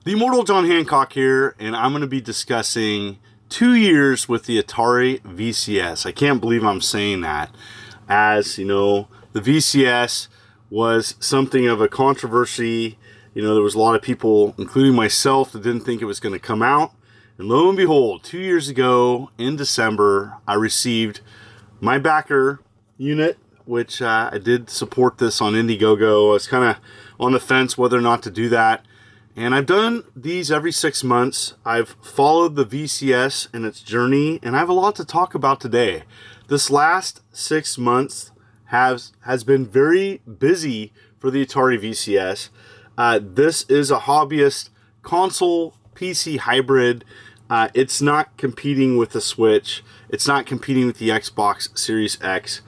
The Immortal John Hancock here, and I'm going to be discussing 2 years with the Atari VCS. I can't believe I'm saying that. As you know, the VCS was something of a controversy. You know, there was a lot of people, including myself, that didn't think it was going to come out. And lo and behold, 2 years ago in December, I received my backer unit, which I did support this on Indiegogo. I was kind of on the fence whether or not to do that. And I've done these every 6 months. I've followed the VCS and its journey, and I have a lot to talk about today. This last 6 months has been very busy for the Atari VCS. This is a hobbyist console PC hybrid. It's not competing with the Switch. It's not competing with the Xbox Series X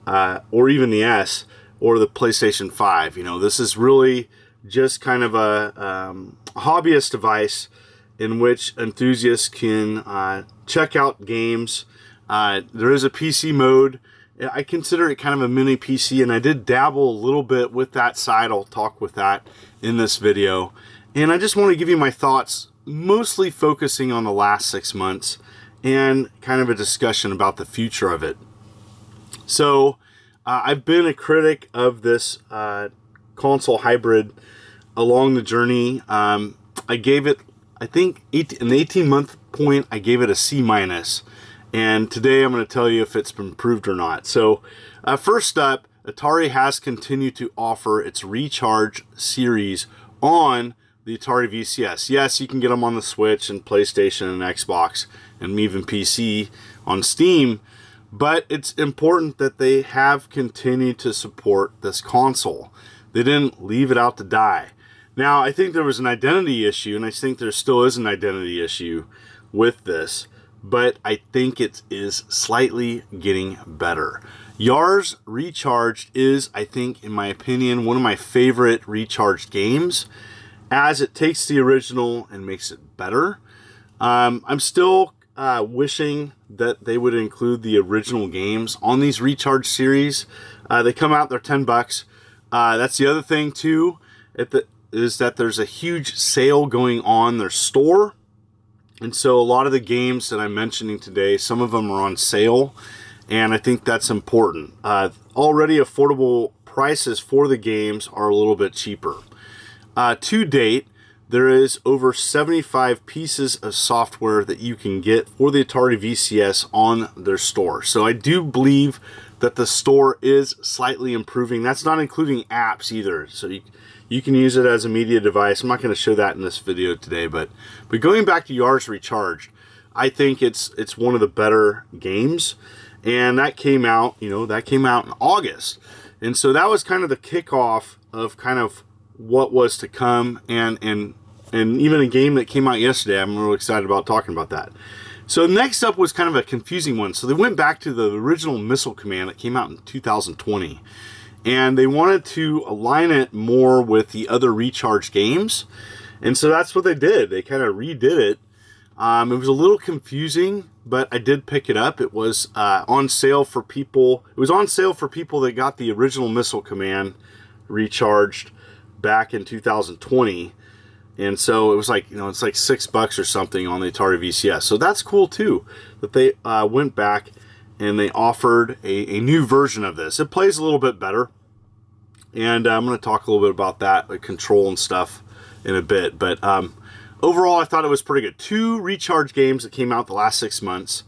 or even the S or the PlayStation 5. You know, this is really just kind of a hobbyist device in which enthusiasts can check out games. There is a PC mode. I consider it kind of a mini PC, and I did dabble a little bit with that side. I'll talk with that in this video. And I just want to give you my thoughts, mostly focusing on the last 6 months and kind of a discussion about the future of it. So I've been a critic of this console hybrid along the journey. I gave it, I think, an 18-month point, I gave it a C-. And today I'm going to tell you if it's been improved or not. So first up, Atari has continued to offer its Recharge series on the Atari VCS. Yes, you can get them on the Switch and PlayStation and Xbox and even PC on Steam. But it's important that they have continued to support this console. They didn't leave it out to die. Now, I think there was an identity issue, and I think there still is an identity issue with this, but I think it is slightly getting better. Yars Recharged is, I think, in my opinion, one of my favorite Recharged games, as it takes the original and makes it better. I'm still wishing that they would include the original games on these Recharge series. They come out, they're $10. That's the other thing, too, is that there's a huge sale going on their store. And so a lot of the games that I'm mentioning today, some of them are on sale, and I think that's important. Already affordable prices for the games are a little bit cheaper. To date, there is over 75 pieces of software that you can get for the Atari VCS on their store. So I do believe that the store is slightly improving. That's not including apps either. So you can use it as a media device. I'm not going to show that in this video today, but going back to Yars Recharged, I think it's one of the better games. And that came out, in August. And so that was kind of the kickoff of kind of what was to come, and even a game that came out yesterday. I'm really excited about talking about that. So next up was kind of a confusing one. So they went back to the original Missile Command that came out in 2020. And they wanted to align it more with the other Recharge games. And so that's what they did. They kind of redid it. It was a little confusing, but I did pick it up. It was on sale for people. It was on sale for people that got the original Missile Command Recharged back in 2020. And so it was like, it's like $6 or something on the Atari VCS. So that's cool too, that they went back and they offered a new version of this. It plays a little bit better. And I'm going to talk a little bit about that, like control and stuff in a bit. But overall, I thought it was pretty good. 2 Recharge games that came out the last 6 months.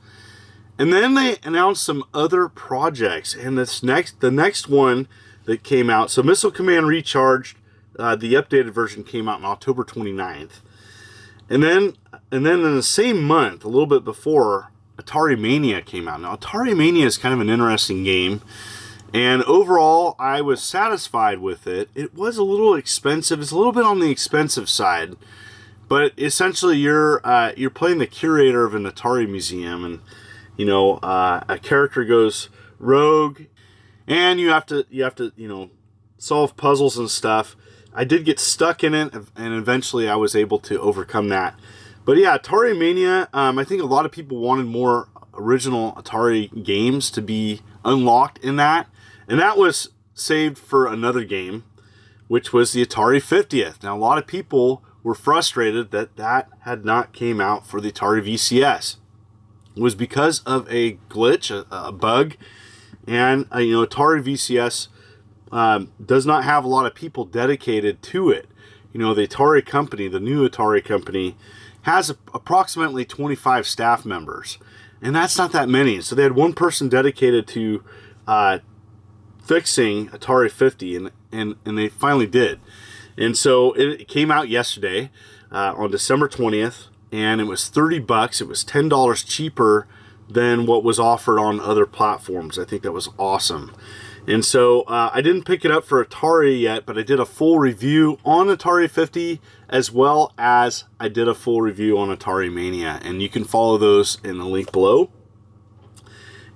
And then they announced some other projects. And the next one that came out, so Missile Command Recharged, the updated version came out on October 29th. And then in the same month, a little bit before, Atari Mania came out. Now, Atari Mania is kind of an interesting game. And overall, I was satisfied with it. It was a little expensive. It's a little bit on the expensive side. But essentially, you're playing the curator of an Atari museum. And, a character goes rogue. And you have to solve puzzles and stuff. I did get stuck in it, and eventually I was able to overcome that. But yeah, Atari Mania, I think a lot of people wanted more original Atari games to be unlocked in that. And that was saved for another game, which was the Atari 50th. Now, a lot of people were frustrated that that had not came out for the Atari VCS. It was because of a glitch, a bug, and Atari VCS does not have a lot of people dedicated to it. The Atari company, the new Atari company, has approximately 25 staff members, and that's not that many. So they had one person dedicated to fixing Atari 50, and they finally did. And so it came out yesterday on December 20th, and it was $30. It was $10 cheaper than what was offered on other platforms. I think that was awesome. And so I didn't pick it up for Atari yet, but I did a full review on Atari 50, as well as I did a full review on Atari Mania, and you can follow those in the link below.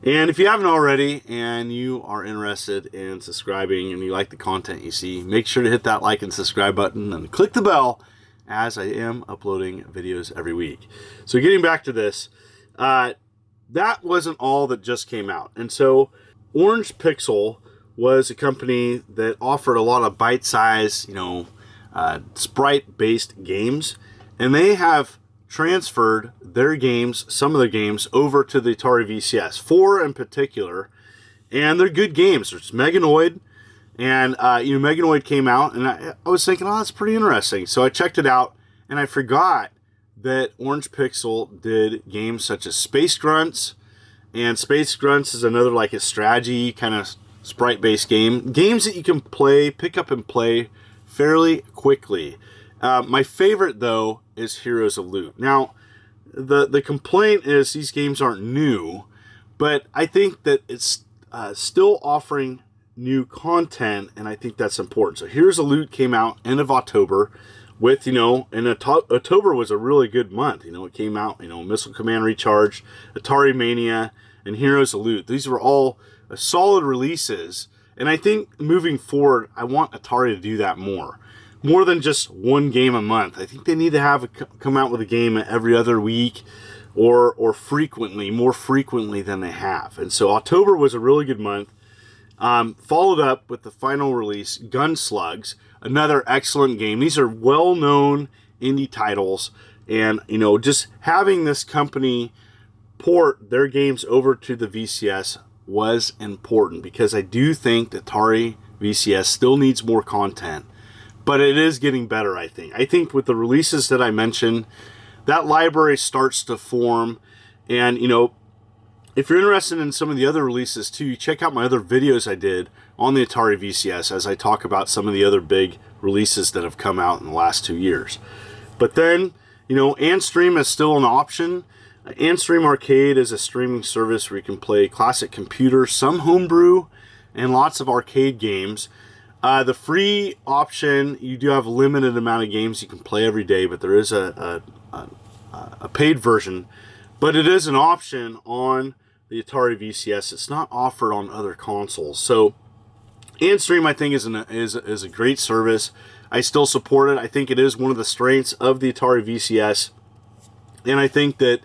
And if you haven't already and you are interested in subscribing and you like the content you see, make sure to hit that like and subscribe button and click the bell, as I am uploading videos every week. So getting back to this, that wasn't all that just came out. And so OrangePixel was a company that offered a lot of bite-sized, sprite-based games, and they have transferred their games, some of their games, over to the Atari VCS, 4 in particular, and they're good games. There's Meganoid, and Meganoid came out, and I was thinking, oh, that's pretty interesting. So I checked it out, and I forgot that OrangePixel did games such as Space Grunts, and Space Grunts is another like a strategy kind of sprite-based game. Games that you can pick up and play fairly quickly. My favorite, though, is Heroes of Loot. Now, the complaint is these games aren't new, but I think that it's still offering new content, and I think that's important. So Heroes of Loot came out end of October with, and October was a really good month. It came out, Missile Command Recharged, Atari Mania, and Heroes of Loot. These were all solid releases, and I think moving forward, I want Atari to do that more than just one game a month. I think they need to come out with a game every other week or more frequently than they have. And so October was a really good month. Followed up with the final release, Gunslugs, another excellent game. These are well-known indie titles, and just having this company port their games over to the VCS was important, because I do think the Atari VCS still needs more content. But it is getting better, I think. I think with the releases that I mentioned, that library starts to form. And, if you're interested in some of the other releases too, you check out my other videos I did on the Atari VCS as I talk about some of the other big releases that have come out in the last 2 years. But then, Antstream is still an option. Antstream Arcade is a streaming service where you can play classic computers, some homebrew, and lots of arcade games. The free option, you do have a limited amount of games you can play every day, but there is a paid version. But it is an option on the Atari VCS. It's not offered on other consoles. So Antstream, I think, is a great service. I still support it. I think it is one of the strengths of the Atari VCS. And I think that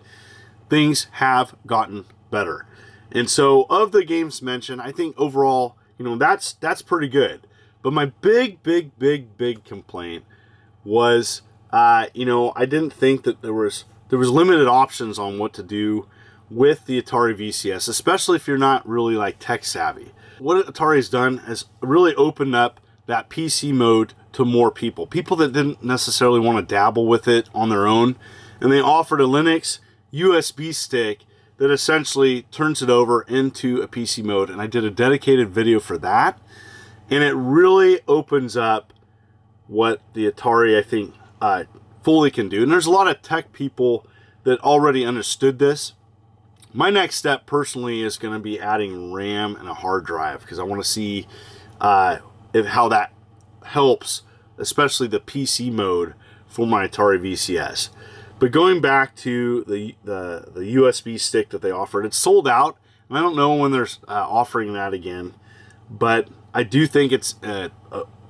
things have gotten better. And so of the games mentioned, I think overall, that's pretty good. But my big complaint was, I didn't think that there was limited options on what to do with the Atari VCS, especially if you're not really like tech savvy. What Atari's done has really opened up that PC mode to more people that didn't necessarily want to dabble with it on their own. And they offered a Linux USB stick that essentially turns it over into a PC mode. And I did a dedicated video for that. And it really opens up what the Atari, I think, fully can do. And there's a lot of tech people that already understood this. My next step personally is going to be adding RAM and a hard drive, because I want to see how that helps, especially the PC mode for my Atari VCS. But going back to the USB stick that they offered, it's sold out. And I don't know when they're offering that again, but I do think it's a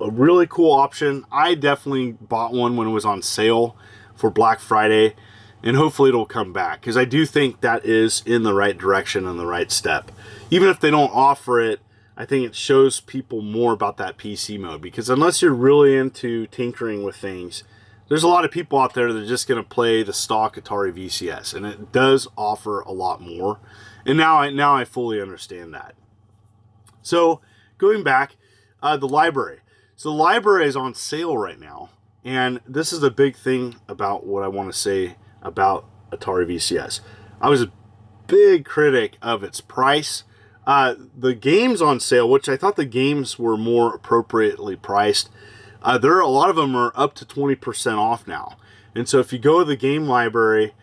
really cool option. I definitely bought one when it was on sale for Black Friday, and hopefully it'll come back, because I do think that is in the right direction and the right step. Even if they don't offer it, I think it shows people more about that PC mode, because unless you're really into tinkering with things, there's a lot of people out there that are just going to play the stock Atari VCS, and it does offer a lot more. And now I fully understand that. So going back, the library. So the library is on sale right now, and this is a big thing about what I want to say about Atari VCS. I was a big critic of its price. The games on sale, which I thought the games were more appropriately priced, a lot of them are up to 20% off now. And so if you go to the game library,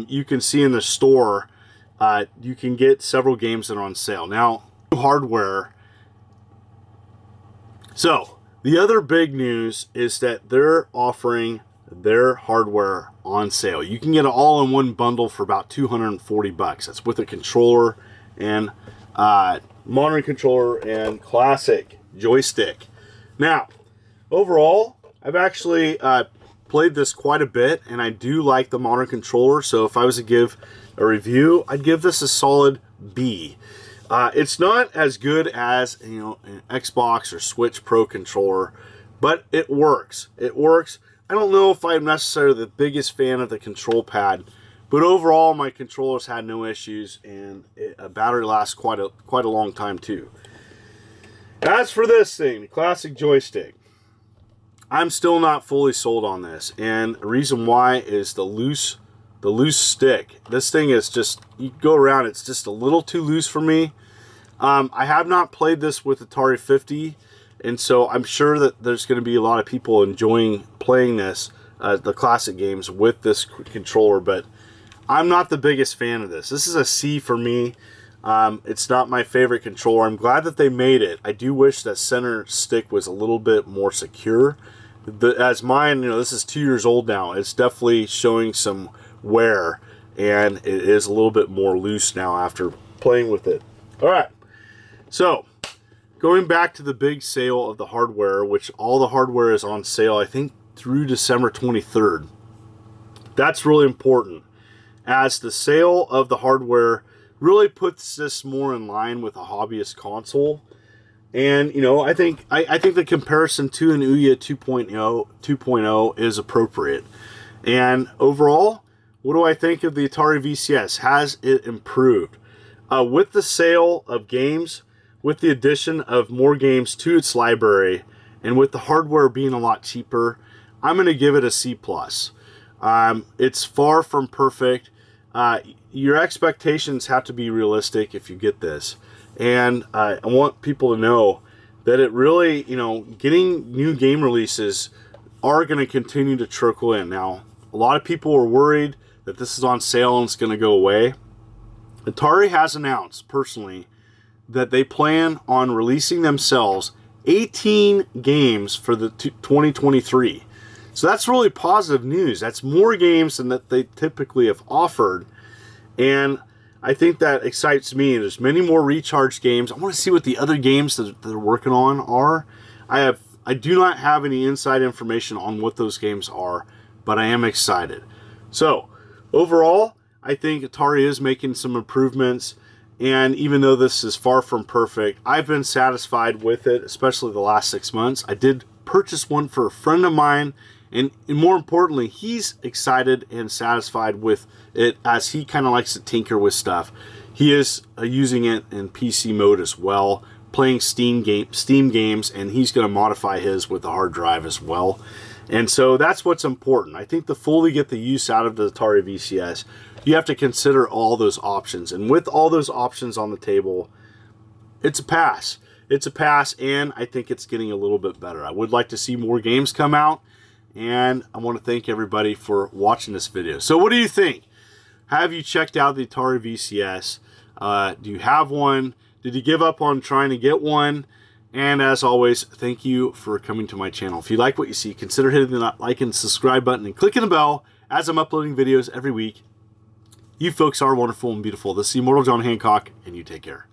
you can see in the store, you can get several games that are on sale. Now, hardware. So the other big news is that they're offering their hardware on sale. You can get an all-in-one bundle for about $240. That's with a controller and modern controller and classic joystick. Now, overall, I've actually played this quite a bit, and I do like the modern controller. So if I was to give a review, I'd give this a solid B. It's not as good as, you know, an Xbox or Switch Pro controller, but it works. It works. I don't know if I'm necessarily the biggest fan of the control pad, but overall my controllers had no issues, and a battery lasts quite a long time too. As for this thing, the classic joystick, I'm still not fully sold on this, and the reason why is the loose stick. This thing is just, you go around, it's just a little too loose for me. I have not played this with Atari 50, and so I'm sure that there's going to be a lot of people enjoying playing this, the classic games with this controller, but I'm not the biggest fan of this. This is a C for me. It's not my favorite controller. I'm glad that they made it. I do wish that center stick was a little bit more secure. As mine, you know, this is 2 years old now. It's definitely showing some wear, and it is a little bit more loose now after playing with it. All right, so going back to the big sale of the hardware, which all the hardware is on sale, I think through December 23rd. That's really important, as the sale of the hardware really puts this more in line with a hobbyist console. And, you know, I think the comparison to an Ouya 2.0 is appropriate. And overall, what do I think of the Atari VCS? Has it improved? With the sale of games, with the addition of more games to its library, and with the hardware being a lot cheaper, I'm going to give it a C+. It's far from perfect. Your expectations have to be realistic if you get this. And I want people to know that it really, you know, getting new game releases are going to continue to trickle in. Now, a lot of people are worried that this is on sale and it's going to go away. Atari has announced, personally, that they plan on releasing themselves 18 games for the 2023. So that's really positive news. That's more games than that they typically have offered. And I think that excites me. There's many more Recharged games. I want to see what the other games that they're working on are. I do not have any inside information on what those games are, but I am excited. So, overall, I think Atari is making some improvements. And even though this is far from perfect, I've been satisfied with it, especially the last 6 months. I did purchase one for a friend of mine, and more importantly, he's excited and satisfied with it, as he kind of likes to tinker with stuff. He is using it in PC mode as well, playing Steam games, and he's going to modify his with the hard drive as well. And so that's what's important. I think to fully get the use out of the Atari VCS, you have to consider all those options. And with all those options on the table, it's a pass. It's a pass, and I think it's getting a little bit better. I would like to see more games come out, and I want to thank everybody for watching this video. So what do you think? Have you checked out the Atari VCS? Do you have one? Did you give up on trying to get one? And as always, thank you for coming to my channel. If you like what you see, consider hitting the like and subscribe button and clicking the bell as I'm uploading videos every week. You folks are wonderful and beautiful. This is Immortal John Hancock, and you take care.